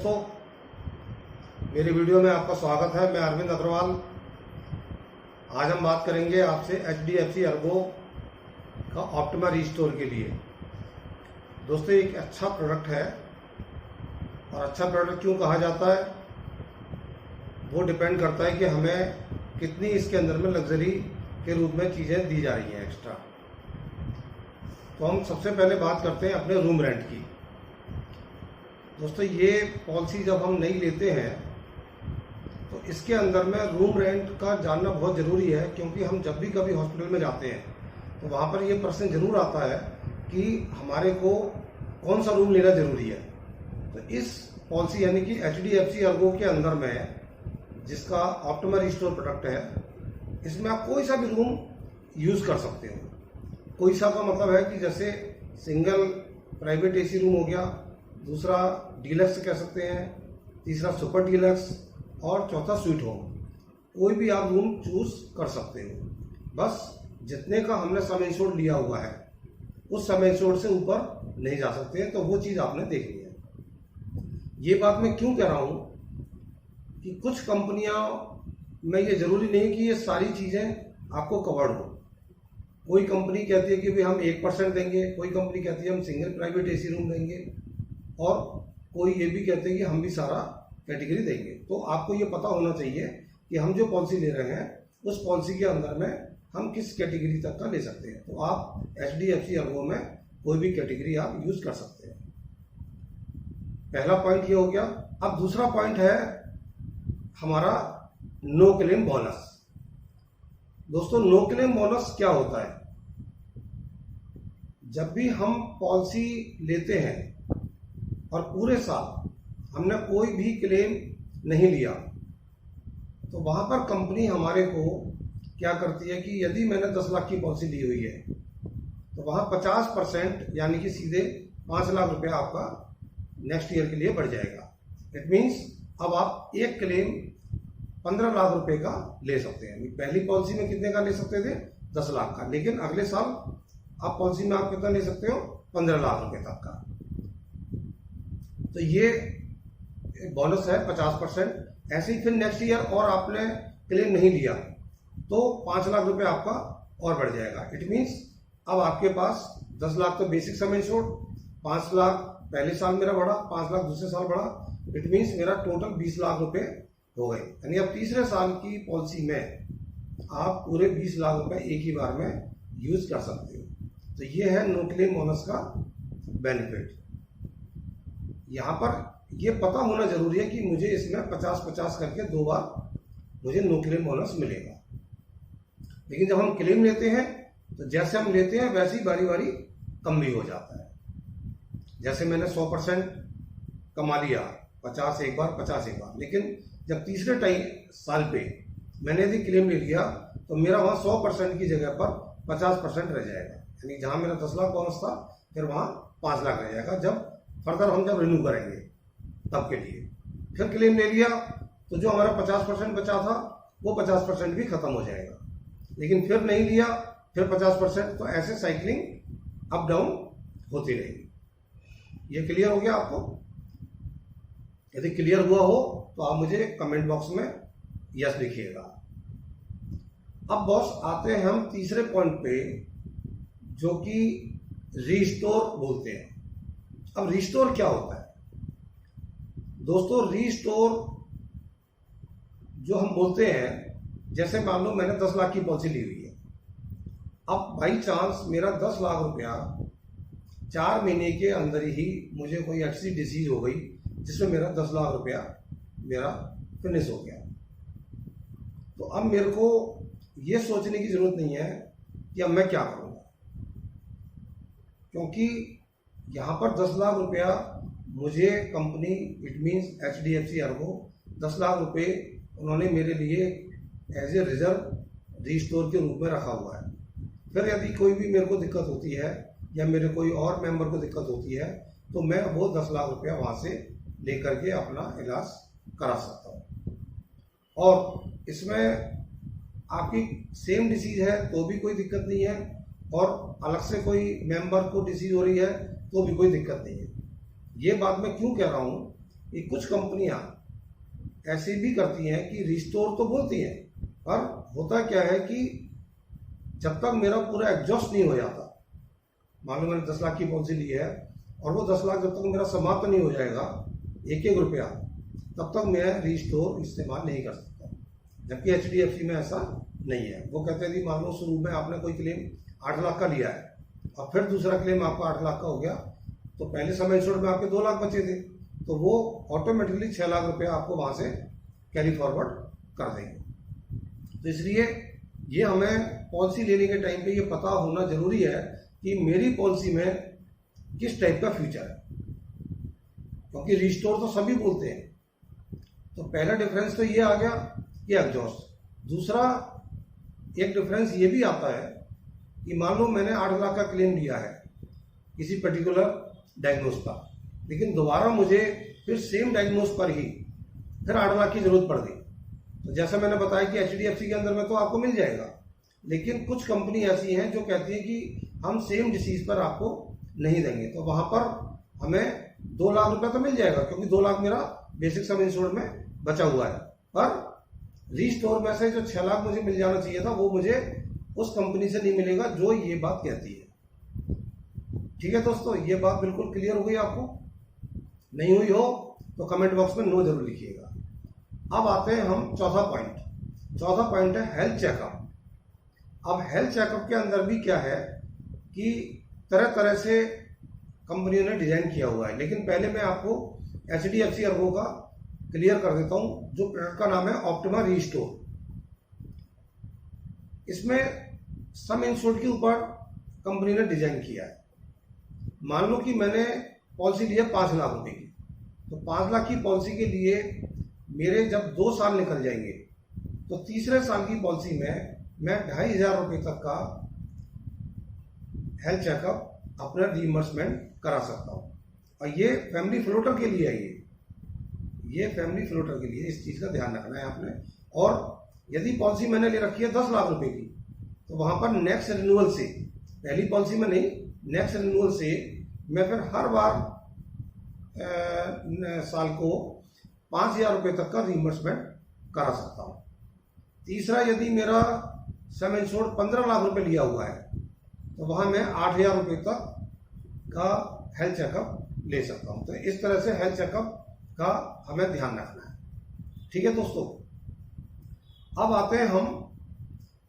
दोस्तों, मेरी वीडियो में आपका स्वागत है। मैं अरविंद अग्रवाल। आज हम बात करेंगे आपसे HDFC अर्गो का ऑप्टिमा रिस्टोर के लिए। दोस्तों, एक अच्छा प्रोडक्ट है और अच्छा प्रोडक्ट क्यों कहा जाता है वो डिपेंड करता है कि हमें कितनी इसके अंदर में लग्जरी के रूप में चीज़ें दी जा रही हैं एक्स्ट्रा। तो हम सबसे पहले बात करते हैं अपने रूम रेंट की। दोस्तों, ये पॉलिसी जब हम नहीं लेते हैं तो इसके अंदर में रूम रेंट का जानना बहुत ज़रूरी है, क्योंकि हम जब भी कभी हॉस्पिटल में जाते हैं तो वहाँ पर ये प्रश्न जरूर आता है कि हमारे को कौन सा रूम लेना ज़रूरी है। तो इस पॉलिसी यानी कि HDFC अर्गो के अंदर में जिसका ऑप्टिमा रिस्टोर प्रोडक्ट है, इसमें आप कोई सा भी रूम यूज़ कर सकते हो। कोई सा का मतलब है कि जैसे सिंगल प्राइवेट AC रूम हो गया, दूसरा डीलक्स कह सकते हैं, तीसरा सुपर डीलक्स और चौथा स्वीट होम। कोई भी आप रूम चूज कर सकते हो। बस जितने का हमने सम इंश्योर्ड लिया हुआ है उस सम इंश्योर्ड से ऊपर नहीं जा सकते हैं, तो वो चीज़ आपने देखनी है। ये बात मैं क्यों कह रहा हूँ कि कुछ कंपनियां में ये जरूरी नहीं कि ये सारी चीज़ें आपको कवर्ड हो। कोई कंपनी कहती है कि भाई हम 1% देंगे, कोई कंपनी कहती है हम सिंगल प्राइवेट AC रूम देंगे, और कोई ये भी कहते हैं कि हम भी सारा कैटेगरी देंगे। तो आपको ये पता होना चाहिए कि हम जो पॉलिसी ले रहे हैं उस पॉलिसी के अंदर में हम किस कैटेगरी तक का ले सकते हैं। तो आप HDFC अर्गो में कोई भी कैटेगरी आप यूज कर सकते हैं। पहला पॉइंट ये हो गया। अब दूसरा पॉइंट है हमारा नो क्लेम बोनस। दोस्तों, नो क्लेम बोनस क्या होता है? जब भी हम पॉलिसी लेते हैं और पूरे साल हमने कोई भी क्लेम नहीं लिया, तो वहां पर कंपनी हमारे को क्या करती है कि यदि मैंने 10 लाख की पॉलिसी ली हुई है तो वहां 50% यानी कि सीधे 5 लाख रुपया आपका नेक्स्ट ईयर के लिए बढ़ जाएगा। इट मीन्स अब आप एक क्लेम 15 लाख रुपए का ले सकते हैं। पहली पॉलिसी में कितने का ले सकते थे? 10 लाख का, लेकिन अगले साल आप पॉलिसी में आप कितना ले सकते हो? 15 लाख रुपए तक का। तो ये बोनस है 50%। ऐसे ही फिर नेक्स्ट ईयर और आपने क्लेम नहीं लिया तो 5 लाख रुपए आपका और बढ़ जाएगा। इट मीन्स अब आपके पास 10 लाख तो बेसिक सम इंश्योर्ड, 5 लाख पहले साल मेरा बढ़ा, 5 लाख दूसरे साल बढ़ा। इट मीन्स मेरा टोटल 20 लाख रुपए हो गए। यानी अब तीसरे साल की पॉलिसी में आप पूरे 20 लाख रुपए एक ही बार में यूज कर सकते हो। तो ये है नो क्लेम बोनस का बेनिफिट। यहाँ पर ये पता होना जरूरी है कि मुझे इसमें 50-50 करके 2 बार मुझे नो क्लेम बोनस मिलेगा। लेकिन जब हम क्लेम लेते हैं तो जैसे हम लेते हैं वैसे ही बारी बारी कम भी हो जाता है। जैसे मैंने 100% कमा लिया, 50 एक बार, 50 एक बार, लेकिन जब तीसरे साल पे मैंने यदि क्लेम ले लिया तो मेरा वहां 100% की जगह पर 50% रह जाएगा। यानी जहां मेरा 10 लाख बोनस था फिर वहां 5 लाख रह जाएगा। जब फर्दर हम जब रिन्यू करेंगे तब के लिए फिर क्लेम ले लिया तो जो हमारा 50% बचा था वो 50% भी खत्म हो जाएगा। लेकिन फिर नहीं लिया, फिर 50%, तो ऐसे साइकिलिंग अप डाउन होती रहेगी। ये क्लियर हो गया आपको? यदि क्लियर हुआ हो तो आप मुझे कमेंट बॉक्स में यस लिखिएगा। अब बॉस आते हैं हम तीसरे पॉइंट पे, जो कि रिस्टोर बोलते हैं। अब रिस्टोर क्या होता है? दोस्तों, रिस्टोर जो हम बोलते हैं, जैसे मान लो मैंने 10 लाख की पॉलिसी ली हुई है। अब बाई चांस मेरा 10 लाख रुपया 4 महीने के अंदर ही मुझे कोई ऐसी डिसीज हो गई जिसमें मेरा 10 लाख रुपया मेरा फिनिश हो गया। तो अब मेरे को ये सोचने की जरूरत नहीं है कि अब मैं क्या करूँगा, क्योंकि यहाँ पर 10 लाख रुपया मुझे company, it means HDFC Ergo, 10 lakh रुपए उन्होंने मेरे लिए एज ए रिजर्व रिस्टोर के रूप में रखा हुआ है। फिर यदि कोई भी मेरे को दिक्कत होती है या मेरे कोई और मेंबर को दिक्कत होती है तो मैं वो 10 लाख रुपया वहाँ से लेकर के अपना इलाज करा सकता हूँ। और इसमें आपकी सेम डिसीज है तो भी कोई दिक्कत नहीं है, और अलग से कोई मेंबर को डिसीज हो रही है तो भी कोई दिक्कत नहीं है। ये बात मैं क्यों कह रहा हूँ कि कुछ कंपनियां ऐसे भी करती हैं कि रिस्टोर तो बोलती हैं, पर होता क्या है कि जब तक मेरा पूरा एग्जॉस्ट नहीं हो जाता, मान लो मैंने 10 लाख की पॉलिसी ली है और वो 10 लाख जब तक मेरा समाप्त नहीं हो जाएगा एक एक रुपया, तब तक मैं रिस्टोर इस्तेमाल नहीं कर सकता। जबकि HDFC में ऐसा नहीं है। वो कहते हैं कि मान लो शुरू में आपने कोई क्लेम 8 लाख का लिया है और फिर दूसरा क्लेम आपका 8 लाख का हो गया, तो पहले समय इंश्योर्ड में आपके 2 लाख बचे थे, तो वो ऑटोमेटिकली 6 लाख रुपया आपको वहां से कैरी फॉरवर्ड कर देंगे। तो इसलिए ये हमें पॉलिसी लेने के टाइम पे ये पता होना जरूरी है कि मेरी पॉलिसी में किस टाइप का फ्यूचर है, क्योंकि रिस्टोर तो सभी बोलते हैं। तो पहला डिफरेंस तो ये आ गया कि एग्जॉस्ट। दूसरा एक डिफरेंस ये भी आता है कि मान लो मैंने 8 लाख का क्लेम लिया है किसी पर्टिकुलर डायग्नोस का, लेकिन दोबारा मुझे फिर सेम डायग्नोस पर ही फिर 8 लाख की जरूरत पड़ गई, तो जैसा मैंने बताया कि HDFC के अंदर में तो आपको मिल जाएगा, लेकिन कुछ कंपनी ऐसी हैं जो कहती है कि हम सेम डिसीज पर आपको नहीं देंगे, तो वहां पर हमें 2 लाख रुपया तो मिल जाएगा क्योंकि 2 लाख मेरा बेसिक सम इंश्योर्ड में बचा हुआ है, पर रिस्टोर में से जो 6 लाख मुझे मिल जाना चाहिए था वो मुझे उस कंपनी से नहीं मिलेगा जो ये बात कहती है। ठीक है दोस्तों, ये बात बिल्कुल क्लियर हो गई आपको? नहीं हुई हो तो कमेंट बॉक्स में नो जरूर लिखिएगा। अब आते हैं हम चौथा पॉइंट है हेल्थ चेकअप। अब हेल्थ चेकअप के अंदर भी क्या है कि तरह तरह से कंपनियों ने डिजाइन किया हुआ है, लेकिन पहले मैं आपको HDFC अर्गो का क्लियर कर देता हूं। जो प्रोडक्ट का नाम है ऑप्टिमा रिस्टोर। इसमें सम इंश्योर्ड के ऊपर कंपनी ने डिजाइन किया है। मान लो कि मैंने पॉलिसी ली है 5 लाख रुपए की, तो 5 लाख की पॉलिसी के लिए मेरे जब 2 साल निकल जाएंगे तो तीसरे साल की पॉलिसी में मैं 2,500 रुपए तक का हेल्थ चेकअप अपना रिइंबर्समेंट करा सकता हूं। और ये फैमिली फ्लोटर के लिए है, ये फैमिली फ्लोटर के लिए इस चीज का ध्यान रखना है आपने। और यदि पॉलिसी मैंने ले रखी है 10 लाख रुपए की, तो वहां पर नेक्स्ट रिन्यूअल से, पहली पॉलिसी में नहीं, नेक्स्ट रिन्यूअल से मैं फिर हर बार साल को 5,000 रुपए तक का रिइंबर्समेंट करा सकता हूं। तीसरा, यदि मेरा सम इंश्योर्ड 15 लाख रुपए लिया हुआ है, तो वहां मैं 8,000 रुपए तक का हेल्थ चेकअप ले सकता हूं। तो इस तरह से हेल्थ चेकअप का हमें ध्यान रखना है। ठीक है दोस्तों, अब आते हैं हम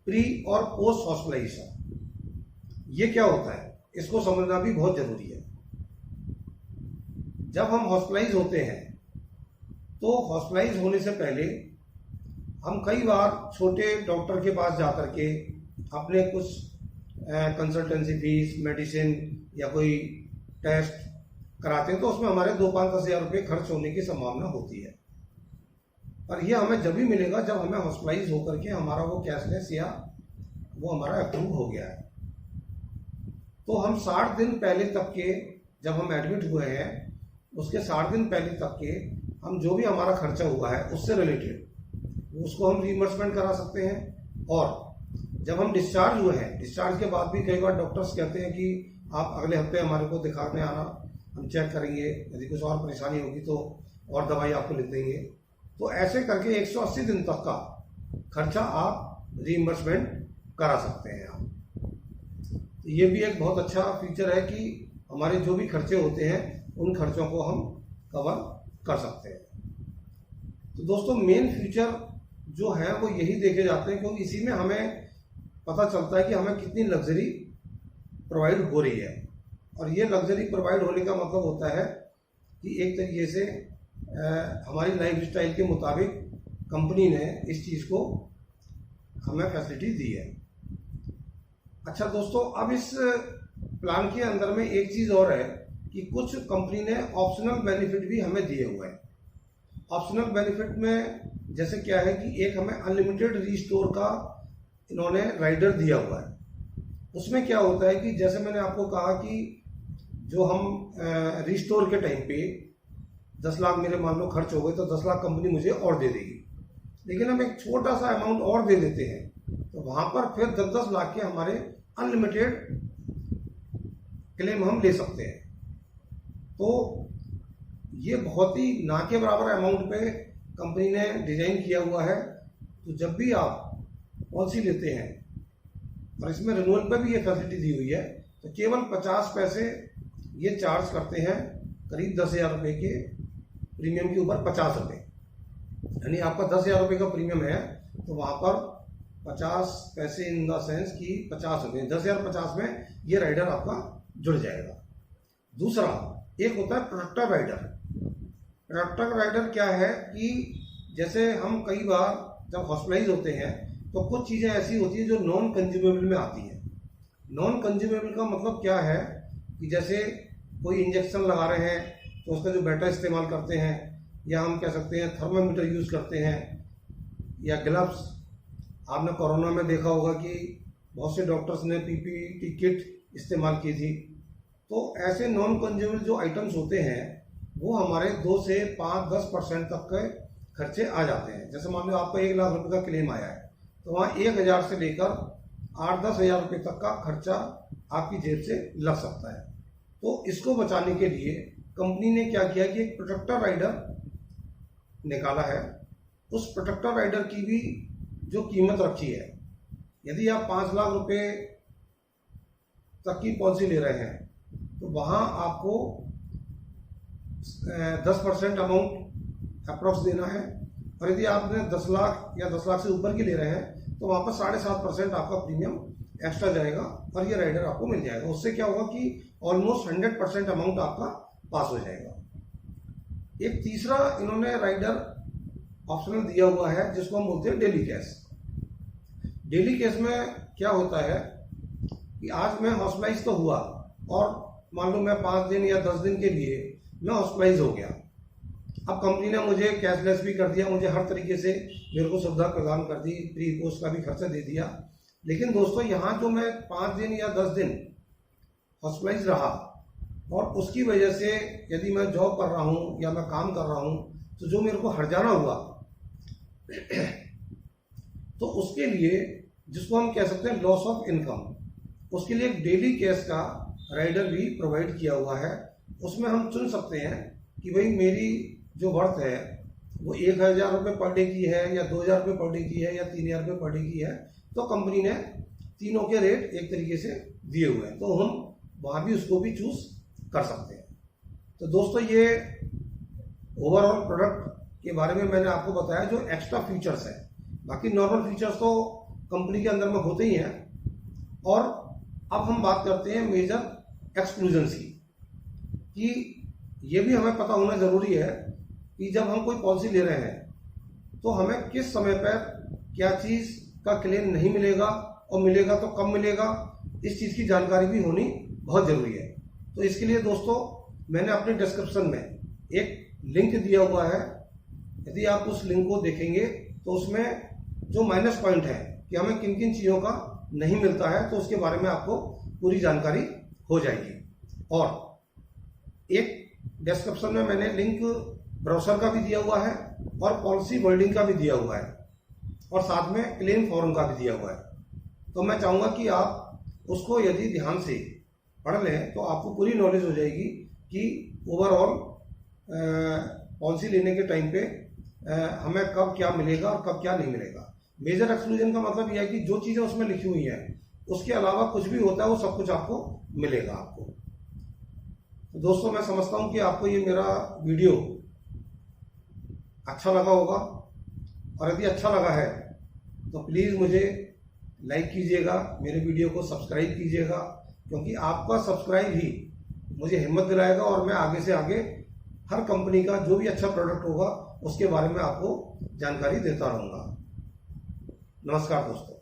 प्री और पोस्ट हॉस्पिटलाइजेशन। ये क्या होता है, इसको समझना भी बहुत जरूरी है। जब हम हॉस्पिटलाइज होते हैं तो हॉस्पिटलाइज होने से पहले हम कई बार छोटे डॉक्टर के पास जाकर के अपने कुछ कंसल्टेंसी फीस, मेडिसिन या कोई टेस्ट कराते हैं, तो उसमें हमारे 2-5-10 हज़ार रुपये खर्च होने की संभावना होती है। पर यह हमें जब भी मिलेगा जब हमें हॉस्पिटलाइज होकर के हमारा वो कैशलेस या वो हमारा अप्रूव हो गया है। तो हम 60 दिन पहले तक के, जब हम एडमिट हुए हैं उसके 60 दिन पहले तक के हम जो भी हमारा खर्चा हुआ है उससे रिलेटेड उसको हम रिइंबर्समेंट करा सकते हैं। और जब हम डिस्चार्ज हुए हैं, डिस्चार्ज के बाद भी कई बार डॉक्टर्स कहते हैं कि आप अगले हफ्ते हमारे को दिखाने आना, हम चेक करेंगे, यदि कुछ और परेशानी होगी तो और दवाई आपको लिख देंगे। तो ऐसे करके 180 दिन तक का खर्चा आप रिइंबर्समेंट करा सकते हैं आप। तो ये भी एक बहुत अच्छा फीचर है कि हमारे जो भी खर्चे होते हैं उन खर्चों को हम कवर कर सकते हैं। तो दोस्तों, मेन फीचर जो है वो यही देखे जाते हैं, क्योंकि इसी में हमें पता चलता है कि हमें कितनी लग्जरी प्रोवाइड हो रही है। और ये लग्जरी प्रोवाइड होने का मतलब होता है कि एक तरीके से हमारी लाइफ स्टाइल के मुताबिक कंपनी ने इस चीज़ को हमें फैसिलिटी दी है। अच्छा दोस्तों, अब इस प्लान के अंदर में एक चीज़ और है कि कुछ कंपनी ने ऑप्शनल बेनिफिट भी हमें दिए हुए हैं। ऑप्शनल बेनिफिट में जैसे क्या है कि एक हमें अनलिमिटेड रिस्टोर का इन्होंने राइडर दिया हुआ है। उसमें क्या होता है कि जैसे मैंने आपको कहा कि जो हम रिस्टोर के टाइम पे 10 लाख मेरे मान लो खर्च हो गए, तो 10 लाख कंपनी मुझे और दे देगी। लेकिन हम एक छोटा सा अमाउंट और दे देते हैं, तो वहां पर फिर 10-10 लाख के हमारे अनलिमिटेड क्लेम हम ले सकते हैं। तो ये बहुत ही ना के बराबर अमाउंट पे कंपनी ने डिजाइन किया हुआ है। तो जब भी आप पॉलिसी लेते हैं और इसमें रिन्यूअल पे भी ये फैसिलिटी दी हुई है, तो केवल 50 पैसे ये चार्ज करते हैं करीब 10,000 रुपये के प्रीमियम के ऊपर 50 रुपये। यानी आपका 10,000 रुपये का प्रीमियम है तो वहाँ पर 50 पैसे इन द सेंस कि 50 रुपये, 10,050 में ये राइडर आपका जुड़ जाएगा। दूसरा एक होता है प्रोटेक्टर राइडर। प्रोटेक्टर राइडर क्या है कि जैसे हम कई बार जब हॉस्पिटलाइज होते हैं तो कुछ चीज़ें ऐसी होती है जो नॉन कंज्यूमेबल में आती है। नॉन कंज्यूमेबल का मतलब क्या है कि जैसे कोई इंजेक्शन लगा रहे हैं तो उसका जो बैटर इस्तेमाल करते हैं, या हम कह सकते हैं थर्मामीटर यूज़ करते हैं, या ग्लव्स। आपने कोरोना में देखा होगा कि बहुत से डॉक्टर्स ने पीपीई किट इस्तेमाल की थी। तो ऐसे नॉन कंज्यूमेबल जो आइटम्स होते हैं वो हमारे 2 से 5-10% तक के खर्चे आ जाते हैं। जैसे मान लो आपका 1 लाख रुपए का क्लेम आया है तो वहाँ 1,000 से लेकर 8-10 हज़ार रुपये तक का खर्चा आपकी जेब से लग सकता है। तो इसको बचाने के लिए कंपनी ने क्या किया कि एक प्रोटेक्टर राइडर निकाला है। उस प्रोटेक्टर राइडर की भी जो कीमत रखी है, यदि आप 5 लाख रुपए तक की पॉलिसी ले रहे हैं तो वहाँ आपको 10% अमाउंट अप्रॉक्स देना है, और यदि आपने 10 लाख या 10 लाख से ऊपर की ले रहे हैं तो वहाँ पर 7.5% आपका प्रीमियम एक्स्ट्रा जाएगा और ये राइडर आपको मिल जाएगा। उससे क्या होगा कि ऑलमोस्ट 100% अमाउंट आपका पास हो जाएगा। एक तीसरा इन्होंने राइडर ऑप्शनल दिया हुआ है जिसको हम बोलते हैं डेली कैश। डेली कैश में क्या होता है कि आज मैं हॉस्पिटलाइज तो हुआ और मान लो मैं 5 दिन या 10 दिन के लिए मैं हॉस्पिटलाइज हो गया। अब कंपनी ने मुझे कैशलेस भी कर दिया, मुझे हर तरीके से मेरे को सुविधा प्रदान कर दी, प्री पोस्ट का भी खर्चा दे दिया। लेकिन दोस्तों यहाँ जो मैं 5 दिन या 10 दिन हॉस्पिटलाइज रहा और उसकी वजह से यदि मैं जॉब कर रहा हूँ या मैं काम कर रहा हूँ तो जो मेरे को हर्जाना हुआ तो उसके लिए जिसको हम कह सकते हैं लॉस ऑफ इनकम, उसके लिए एक डेली कैश का राइडर भी प्रोवाइड किया हुआ है। उसमें हम चुन सकते हैं कि भाई मेरी जो वर्थ है वो 1,000 रुपये पर डे की है या 2,000 रुपये पर डे की है या 3,000 रुपये पर डे की है। तो कंपनी ने तीनों के रेट एक तरीके से दिए हुए हैं, तो हम वहाँ भी उसको भी चूज कर सकते हैं। तो दोस्तों ये ओवरऑल प्रोडक्ट के बारे में मैंने आपको बताया जो एक्स्ट्रा फीचर्स है। बाकी नॉर्मल फीचर्स तो कंपनी के अंदर में होते ही हैं। और अब हम बात करते हैं मेजर एक्सक्लूजन्स की, कि ये भी हमें पता होना जरूरी है कि जब हम कोई पॉलिसी ले रहे हैं तो हमें किस समय पर क्या चीज का क्लेम नहीं मिलेगा और मिलेगा तो कब मिलेगा, इस चीज की जानकारी भी होनी बहुत जरूरी है। तो इसके लिए दोस्तों मैंने अपने डिस्क्रिप्शन में एक लिंक दिया हुआ है। यदि आप उस लिंक को देखेंगे तो उसमें जो माइनस पॉइंट है कि हमें किन किन चीजों का नहीं मिलता है तो उसके बारे में आपको पूरी जानकारी हो जाएगी। और एक डिस्क्रिप्शन में मैंने लिंक ब्राउज़र का भी दिया हुआ है और पॉलिसी वर्डिंग का भी दिया हुआ है और साथ में क्लेम फॉर्म का भी दिया हुआ है। तो मैं चाहूँगा कि आप उसको यदि ध्यान से पढ़ लें तो आपको पूरी नॉलेज हो जाएगी कि ओवरऑल पॉलिसी लेने के टाइम पे हमें कब क्या मिलेगा और कब क्या नहीं मिलेगा। मेजर एक्सक्लूजन का मतलब यह है कि जो चीज़ें उसमें लिखी हुई हैं उसके अलावा कुछ भी होता है वो सब कुछ आपको मिलेगा आपको। तो दोस्तों मैं समझता हूँ कि आपको ये मेरा वीडियो अच्छा लगा होगा, और यदि अच्छा लगा है तो प्लीज़ मुझे लाइक कीजिएगा, मेरे वीडियो को सब्सक्राइब कीजिएगा, क्योंकि आपका सब्सक्राइब ही मुझे हिम्मत दिलाएगा और मैं आगे से आगे हर कंपनी का जो भी अच्छा प्रोडक्ट होगा उसके बारे में आपको जानकारी देता रहूँगा। नमस्कार दोस्तों।